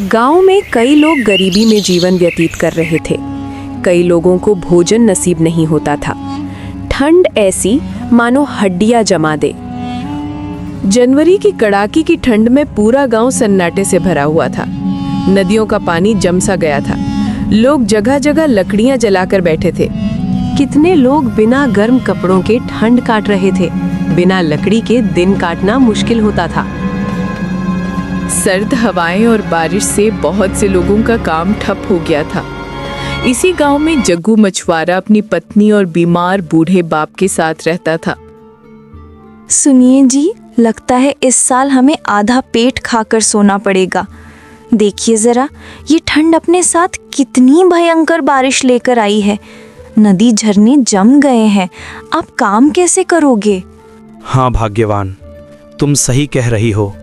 गांव में कई लोग गरीबी में जीवन व्यतीत कर रहे थे। कई लोगों को भोजन नसीब नहीं होता था। ठंड ऐसी मानो हड्डियां जमा दे। जनवरी की कड़ाकी की ठंड में पूरा गांव सन्नाटे से भरा हुआ था। नदियों का पानी जम सा गया था। लोग जगह जगह लकड़ियां जलाकर बैठे थे। कितने लोग बिना गर्म कपड़ों के ठंड काट रहे थे। बिना लकड़ी के दिन काटना मुश्किल होता था। सर्द हवाएं और बारिश से बहुत से लोगों का काम ठप हो गया था। इसी गांव में जग्गू मछुआरा अपनी पत्नी और बीमार बूढ़े बाप के साथ रहता था। सुनिए जी, लगता है इस साल हमें आधा पेट खाकर सोना पड़ेगा। देखिए जरा, ये ठंड अपने साथ कितनी भयंकर बारिश लेकर आई है। नदी झरने जम गए हैं। आप काम कैसे करोगे? हाँ भाग्यवान, तुम सही कह रही हो।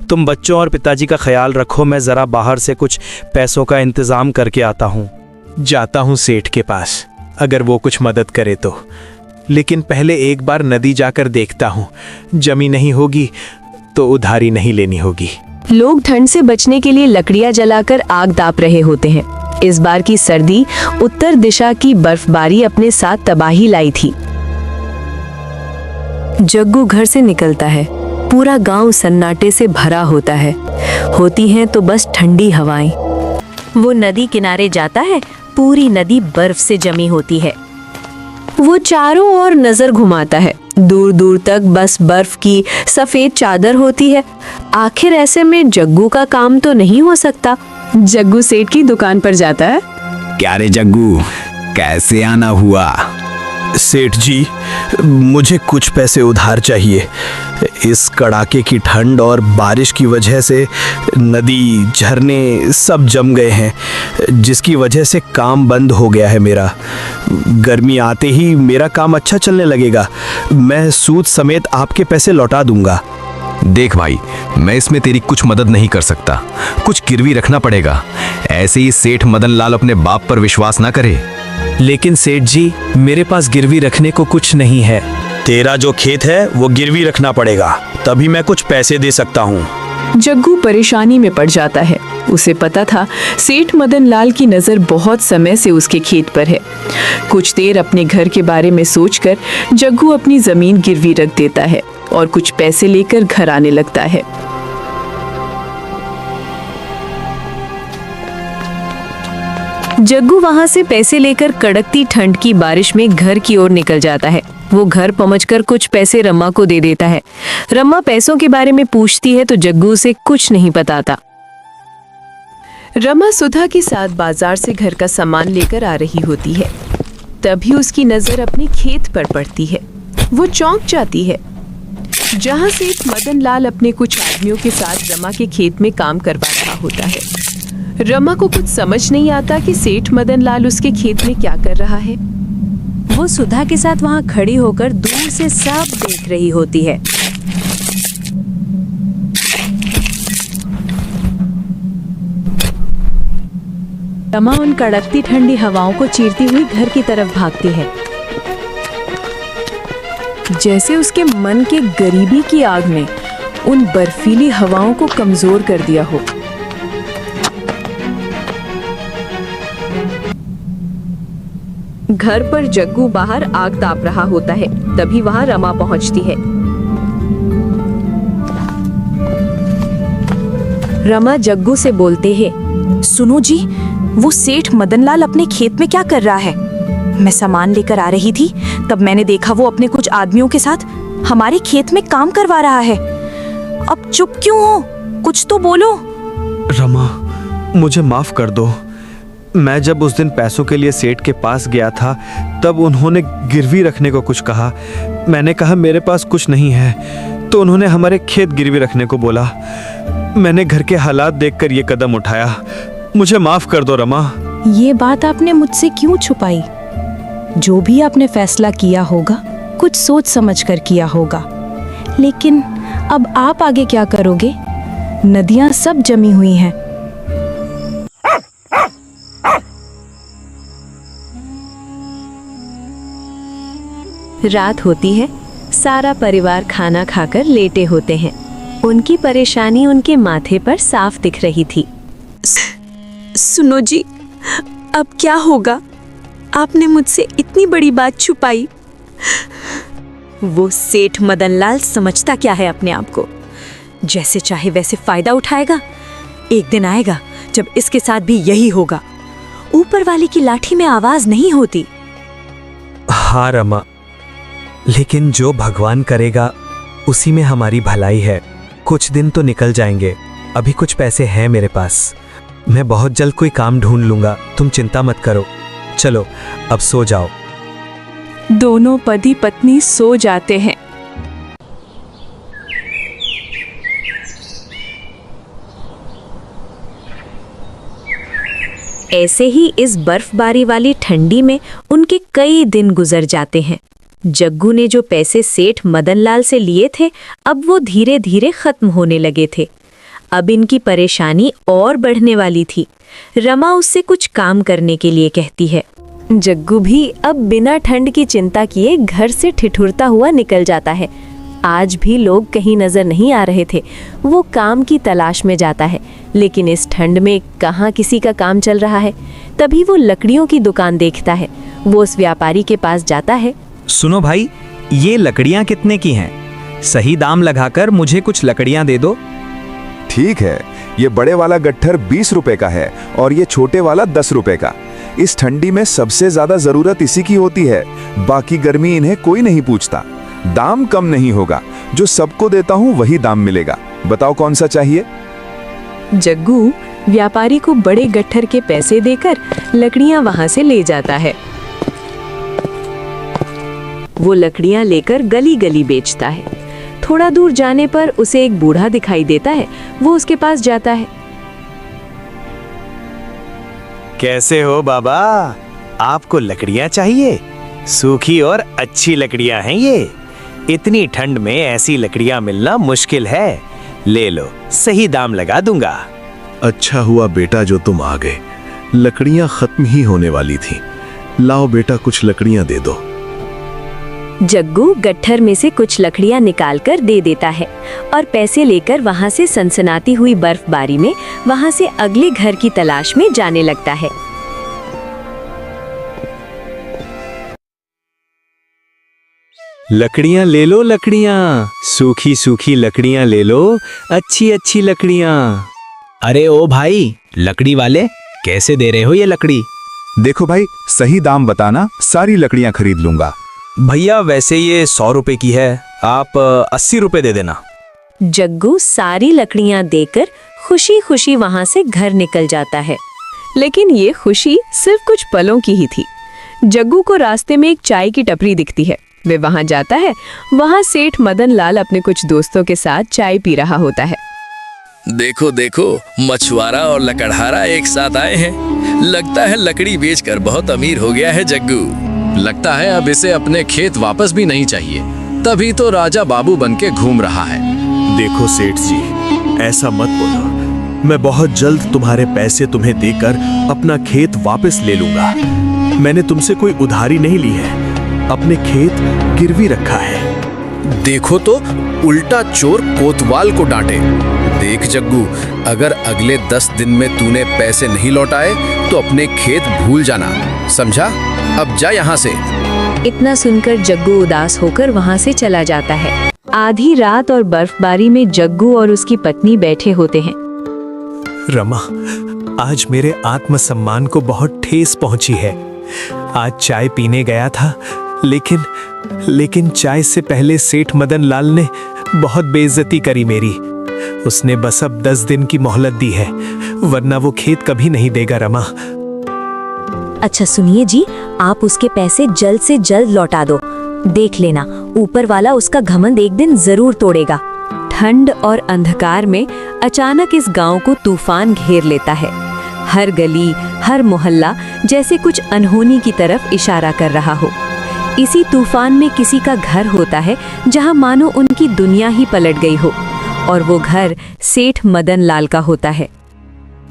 तुम बच्चों और पिताजी का ख्याल रखो। मैं जरा बाहर से कुछ पैसों का इंतजाम करके आता हूँ। जाता हूँ सेठ के पास, अगर वो कुछ मदद करे तो। लेकिन पहले एक बार नदी जाकर देखता हूँ। जमी नहीं होगी तो उधारी नहीं लेनी होगी। लोग ठंड से बचने के लिए लकड़ियां जलाकर आग दाप रहे होते हैं। इस बार की सर्दी उत्तर दिशा की बर्फबारी अपने साथ तबाही लाई थी। जग्गू घर से निकलता है। पूरा गांव सन्नाटे से भरा होता है। होती हैं तो बस ठंडी हवाएं। वो नदी किनारे जाता है। पूरी नदी बर्फ से जमी होती है। वो चारों ओर नजर घुमाता है। दूर दूर तक बस बर्फ की सफेद चादर होती है। आखिर ऐसे में जग्गू का काम तो नहीं हो सकता। जग्गू सेठ की दुकान पर जाता है। क्या रे जग्गू, कैसे आना हुआ? सेठ जी, मुझे कुछ पैसे उधार चाहिए। इस कड़ाके की ठंड और बारिश की वजह से नदी झरने सब जम गए हैं, जिसकी वजह से काम बंद हो गया है मेरा। गर्मी आते ही मेरा काम अच्छा चलने लगेगा। मैं सूद समेत आपके पैसे लौटा दूंगा। देख भाई, मैं इसमें तेरी कुछ मदद नहीं कर सकता। कुछ गिरवी रखना पड़ेगा। ऐसे ही सेठ मदन लाल अपने बाप पर विश्वास ना करे। लेकिन सेठ जी, मेरे पास गिरवी रखने को कुछ नहीं है। तेरा जो खेत है वो गिरवी रखना पड़ेगा, तभी मैं कुछ पैसे दे सकता हूँ। जग्गू परेशानी में पड़ जाता है। उसे पता था सेठ मदन लाल की नजर बहुत समय से उसके खेत पर है। कुछ देर अपने घर के बारे में सोचकर जग्गू अपनी जमीन गिरवी रख देता है और कुछ पैसे लेकर घर आने लगता है। जग्गू वहां से पैसे लेकर कड़कती ठंड की बारिश में घर की ओर निकल जाता है। वो घर पहुंचकर कुछ पैसे रमा को दे देता है। रमा पैसों के बारे में पूछती है तो जग्गू उसे कुछ नहीं बताता। रमा सुधा के साथ बाजार से घर का सामान लेकर आ रही होती है। तभी उसकी नजर अपने खेत पर पड़ती है। वो चौंक जाती है। जहां सेठ मदन लाल अपने कुछ आदमियों के साथ रमा के खेत में काम करवा रहा होता है। रमा को कुछ समझ नहीं आता कि सेठ मदन लाल उसके खेत में क्या कर रहा है। वो सुधा के साथ वहां खड़ी होकर दूर से सब देख रही होती है। रमा उन कड़कती ठंडी हवाओं को चीरती हुई घर की तरफ भागती है, जैसे उसके मन के गरीबी की आग ने उन बर्फीली हवाओं को कमजोर कर दिया हो। घर पर जग्गू बाहर आग ताप रहा होता है। तभी वहां रमा पहुंचती है। रमा जग्गू से बोलते हैं, सुनो जी, वो सेठ मदनलाल अपने खेत में क्या कर रहा है? मैं सामान लेकर आ रही थी, तब मैंने देखा वो अपने कुछ आदमियों के साथ हमारे खेत में काम करवा रहा है। अब चुप क्यों हो? कुछ तो बोलो। रमा, मुझे माफ कर दो। मैं जब उस दिन पैसों के लिए सेठ के पास गया था, तब उन्होंने गिरवी रखने को कुछ कहा। मैंने कहा मेरे पास कुछ नहीं है, तो उन्होंने हमारे खेत गिरवी रखने को बोला। मैंने घर के हालात देखकर ये कदम उठाया। मुझे माफ कर दो रमा। ये बात आपने मुझसे क्यों छुपाई? जो भी आपने फैसला किया होगा, कुछ सोच समझ कर किया होगा। लेकिन अब आप आगे क्या करोगे? नदियां सब जमी हुई हैं। रात होती है। सारा परिवार खाना खाकर लेटे होते हैं। उनकी परेशानी उनके माथे पर साफ दिख रही थी। सुनो जी, अब क्या होगा? आपने मुझसे इतनी बड़ी बात छुपाई। वो सेठ मदनलाल समझता क्या है अपने आप को? जैसे चाहे वैसे फायदा उठाएगा। एक दिन आएगा जब इसके साथ भी यही होगा। ऊपर वाले की लाठी में आवाज नहीं होती। हाँ रमा, लेकिन जो भगवान करेगा उसी में हमारी भलाई है। कुछ दिन तो निकल जाएंगे, अभी कुछ पैसे हैं मेरे पास। मैं बहुत जल्द कोई काम ढूंढ लूंगा, तुम चिंता मत करो। चलो अब सो जाओ। दोनों पति पत्नी सो जाते हैं। ऐसे ही इस बर्फबारी वाली ठंडी में उनके कई दिन गुजर जाते हैं। जग्गू ने जो पैसे सेठ मदनलाल से लिए थे, अब वो धीरे धीरे खत्म होने लगे थे। अब इनकी परेशानी और बढ़ने वाली थी। रमा उससे कुछ काम करने के लिए कहती है। जग्गू भी अब बिना ठंड की चिंता किए घर से ठिठुरता हुआ निकल जाता है। आज भी लोग कहीं नजर नहीं आ रहे थे। वो काम की तलाश में जाता है, लेकिन इस ठंड में कहाँ किसी का काम चल रहा है। तभी वो लकड़ियों की दुकान देखता है। वो उस व्यापारी के पास जाता है। सुनो भाई, ये लकड़ियाँ कितने की हैं? सही दाम लगाकर मुझे कुछ लकड़ियाँ दे दो। ठीक है, ये बड़े वाला गट्ठर 20 रुपए का है और ये छोटे वाला 10 रुपए का। इस ठंडी में सबसे ज्यादा जरूरत इसी की होती है। बाकी गर्मी इन्हें कोई नहीं पूछता। दाम कम नहीं होगा, जो सबको देता हूँ वही दाम मिलेगा। बताओ कौन सा चाहिए? जग्गू व्यापारी को बड़े गट्ठर के पैसे देकर लकड़ियां वहां से ले जाता है। वो लकड़ियां लेकर गली गली बेचता है। थोड़ा दूर जाने पर उसे एक बूढ़ा दिखाई देता है। वो उसके पास जाता है। कैसे हो बाबा? आपको लकड़ियां चाहिए? सूखी और अच्छी लकड़ियां हैं ये। इतनी ठंड में ऐसी लकड़ियां मिलना मुश्किल है। ले लो, सही दाम लगा दूंगा। अच्छा हुआ बेटा जो तुम आ गए। लकड़ियां खत्म ही होने वाली थी। लाओ बेटा, कुछ लकड़ियां दे दो। जग्गू गट्ठर में से कुछ लकड़ियां निकालकर दे देता है और पैसे लेकर वहां से सनसनाती हुई बर्फबारी में वहां से अगले घर की तलाश में जाने लगता है। लकड़ियां ले लो, लकड़ियां सूखी सूखी लकड़ियां ले लो, अच्छी अच्छी लकड़ियां। अरे ओ भाई, लकड़ी वाले, कैसे दे रहे हो ये लकड़ी? देखो भाई, सही दाम बताना, सारी लकड़ियां खरीद लूंगा। भैया वैसे ये 100 रुपए की है, आप 80 रुपए दे देना। जग्गू सारी लकड़ियां देकर खुशी खुशी वहां से घर निकल जाता है। लेकिन ये खुशी सिर्फ कुछ पलों की ही थी। जग्गू को रास्ते में एक चाय की टपरी दिखती है। वे वहां जाता है। वहां सेठ मदनलाल अपने कुछ दोस्तों के साथ चाय पी रहा होता है। देखो देखो, मछुआरा और लकड़हारा एक साथ आए हैं। लगता है लकड़ी बेचकर बहुत अमीर हो गया है जग्गू। लगता है अब इसे अपने खेत वापस भी नहीं चाहिए, तभी तो राजा बाबू बनके घूम रहा है। देखो सेठ जी, ऐसा मत बोलो। मैं बहुत जल्द तुम्हारे पैसे तुम्हें देकर अपना खेत वापस ले लूंगा। मैंने तुमसे कोई उधारी नहीं ली है, अपने खेत गिरवी रखा है। देखो तो, उल्टा चोर कोतवाल को डांटे। देख जग्गू, अगर अगले 10 दिन में तूने पैसे नहीं लौटाए तो अपने खेत भूल जाना, समझा? अब जा यहाँ से। इतना सुनकर जग्गू उदास होकर वहां से चला जाता है। आधी रात और बर्फबारी में जग्गू और उसकी पत्नी बैठे होते हैं। रमा, आज मेरे आत्मसम्मान को बहुत ठेस पहुंची है। आज चाय पीने गया था, लेकिन चाय से पहले सेठ मदनलाल ने बहुत बेइज्जती करी मेरी। उसने बस अब 10 दिन की मोहलत दी है, वरना वो खेत कभी नहीं देगा रमा। अच्छा सुनिए जी, आप उसके पैसे जल्द से जल्द लौटा दो। देख लेना, ऊपर वाला उसका घमंड एक दिन जरूर तोड़ेगा। ठंड और अंधकार में अचानक इस गांव को तूफान घेर लेता है। हर गली, हर मोहल्ला जैसे कुछ अनहोनी की तरफ इशारा कर रहा हो। इसी तूफान में किसी का घर होता है जहां मानो उनकी दुनिया ही पलट गई हो, और वो घर सेठ मदनलाल का होता है।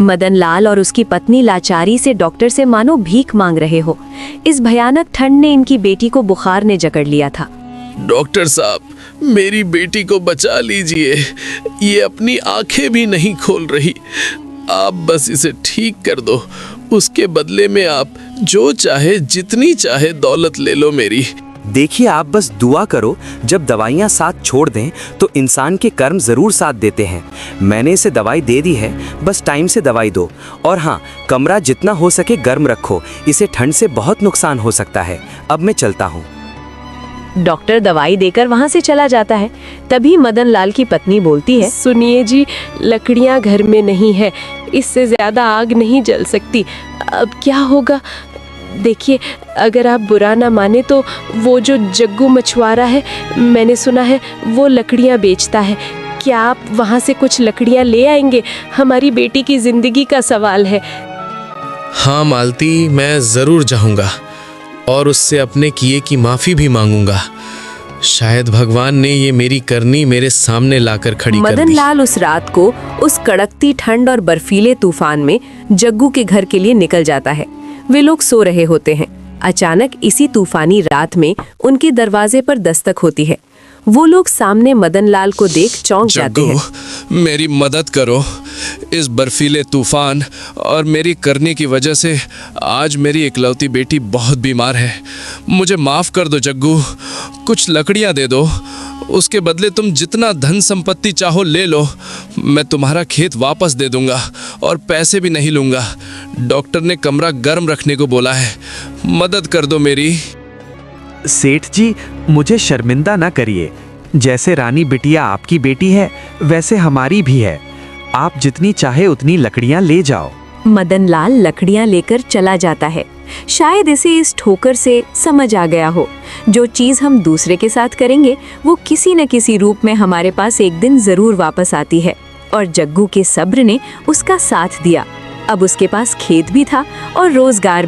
मदनलाल और उसकी पत्नी लाचारी से डॉक्टर से मानो भीख मांग रहे हो। इस भयानक ठंड ने इनकी बेटी को बुखार ने जकड़ लिया था। डॉक्टर साहब, मेरी बेटी को बचा लीजिए। ये अपनी आंखें भी नहीं खोल रही। आप बस इसे ठीक कर दो। उसके बदले में आप जो चाहे जितनी चाहे दौलत ले लो मेरी। देखिए, आप बस दुआ करो, जब दवाइयाँ साथ छोड़ दें तो इंसान के कर्म ज़रूर साथ देते हैं। मैंने इसे दवाई दे दी है, बस टाइम से दवाई दो। और हाँ, कमरा जितना हो सके गर्म रखो, इसे ठंड से बहुत नुकसान हो सकता है। अब मैं चलता हूँ। डॉक्टर दवाई देकर वहाँ से चला जाता है। तभी मदन लाल की पत्नी बोलती है, सुनिए जी, लकड़ियाँ घर में नहीं है, इससे ज़्यादा आग नहीं जल सकती। अब क्या होगा? देखिए, अगर आप बुरा ना माने तो वो जो जग्गू मछुआरा है, मैंने सुना है वो लकड़ियाँ बेचता है। क्या आप वहाँ से कुछ लकड़ियाँ ले आएंगे? हमारी बेटी की जिंदगी का सवाल है। हाँ मालती, मैं ज़रूर जाऊँगा और उससे अपने किए की माफ़ी भी मांगूंगा। शायद भगवान ने ये मेरी करनी मेरे सामने लाकर खड़ी कर मदन दी। लाल उस रात को उस कड़कती ठंड और बर्फीले तूफान में जग्गू के घर के लिए निकल जाता है। वे लोग सो रहे होते हैं। अचानक इसी तूफानी रात में उनके दरवाजे पर दस्तक होती है। वो लोग सामने मदन लाल को देख चौंक जाते हैं। मेरी मदद करो। इस बर्फीले तूफान और मेरी करने की वजह से आज मेरी इकलौती बेटी बहुत बीमार है। मुझे माफ़ कर दो जग्गू, कुछ लकड़ियाँ दे दो। उसके बदले तुम जितना धन संपत्ति चाहो ले लो। मैं तुम्हारा खेत वापस दे दूंगा और पैसे भी नहीं लूंगा। डॉक्टर ने कमरा गर्म रखने को बोला है। मदद कर दो मेरी। सेठ जी, मुझे शर्मिंदा ना करिए। जैसे रानी बिटिया आपकी बेटी है, वैसे हमारी भी है। आप जितनी चाहे उतनी लकड़ियाँ ले जाओ। मदन लाल लकड़ियाँ लेकर चला जाता है। शायद इसे इस ठोकर से समझ आ गया हो, जो चीज़ हम दूसरे के साथ करेंगे वो किसी न किसी रूप में हमारे पास एक दिन ज़रूर वापस आती है। और जग्गू के सब्र ने उसका साथ दिया। अब उसके पास खेत भी था और रोजगार